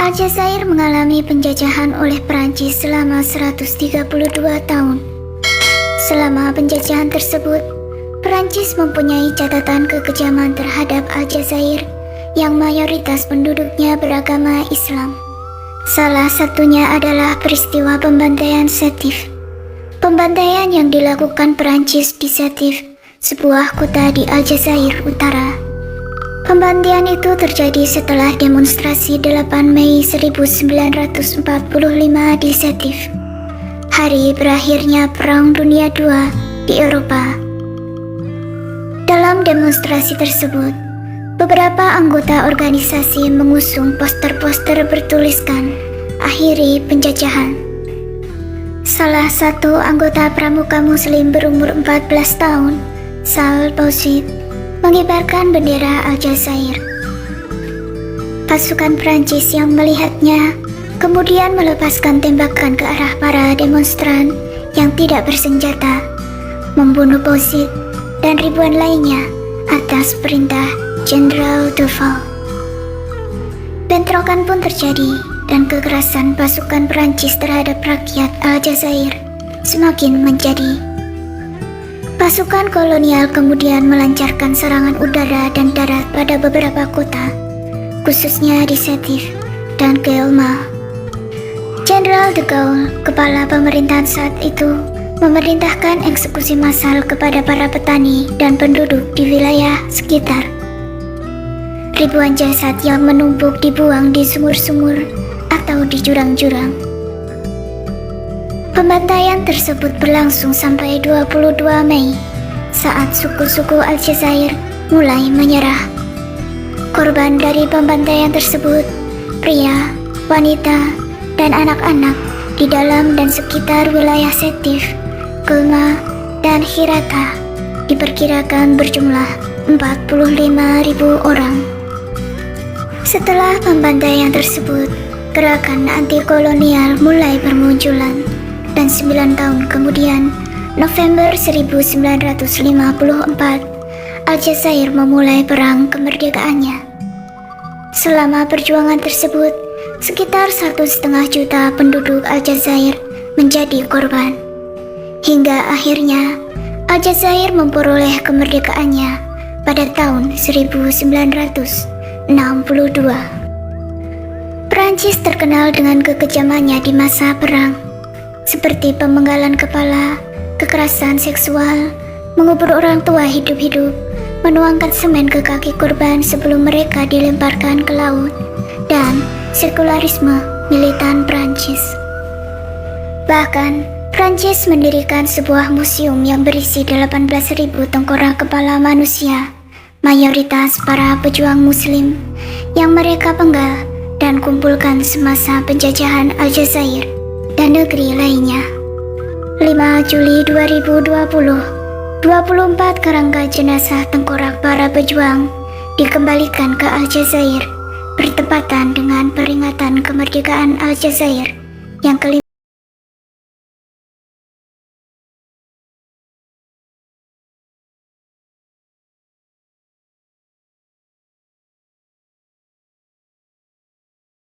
Aljazair mengalami penjajahan oleh Perancis selama 132 tahun. Selama penjajahan tersebut, Perancis mempunyai catatan kekejaman terhadap Aljazair yang mayoritas penduduknya beragama Islam. Salah satunya adalah peristiwa pembantaian Sétif. Pembantaian yang dilakukan Perancis di Sétif, sebuah kota di Aljazair Utara. Pembantaian itu terjadi setelah demonstrasi 8 Mei 1945 di Sétif, hari berakhirnya Perang Dunia II di Eropa. Dalam demonstrasi tersebut, beberapa anggota organisasi mengusung poster-poster bertuliskan "Akhiri Penjajahan". Salah satu anggota pramuka muslim berumur 14 tahun, Sal Bausit, mengibarkan bendera Aljazair. Pasukan Prancis yang melihatnya kemudian melepaskan tembakan ke arah para demonstran yang tidak bersenjata, membunuh Bausit dan ribuan lainnya atas perintah Jenderal Duval. Bentrokan pun terjadi dan kekerasan pasukan Prancis terhadap rakyat Aljazair semakin menjadi. Pasukan kolonial kemudian melancarkan serangan udara dan darat pada beberapa kota, khususnya di Sétif dan Guelma. Jenderal de Gaulle, kepala pemerintahan saat itu, memerintahkan eksekusi massal kepada para petani dan penduduk di wilayah sekitar. Ribuan jasad yang menumpuk dibuang di sumur-sumur atau di jurang-jurang. Pembantaian tersebut berlangsung sampai 22 Mei, saat suku-suku Aljazair mulai menyerah. Korban dari pembantaian tersebut, pria, wanita, dan anak-anak di dalam dan sekitar wilayah Sétif, Guelma, dan Hirata diperkirakan berjumlah 45.000 orang. Setelah pembantaian tersebut, gerakan anti-kolonial mulai bermunculan, dan 9 tahun kemudian, November 1954, Aljazair memulai perang kemerdekaannya. Selama perjuangan tersebut, sekitar 1,5 juta penduduk Aljazair menjadi korban. Hingga akhirnya, Aljazair memperoleh kemerdekaannya pada tahun 1962. Perancis terkenal dengan kekejamannya di masa perang, seperti pemenggalan kepala, kekerasan seksual, mengubur orang tua hidup-hidup, menuangkan semen ke kaki korban sebelum mereka dilemparkan ke laut, dan sekularisme militan Perancis. Bahkan, Perancis mendirikan sebuah museum yang berisi 18.000 tengkorak kepala manusia, mayoritas para pejuang muslim, yang mereka penggal dan kumpulkan semasa penjajahan Aljazair dan negeri lainnya. 5 Juli 2020, 24 kerangka jenazah tengkorak para pejuang dikembalikan ke Aljazair bertepatan dengan peringatan kemerdekaan Aljazair yang ke-5.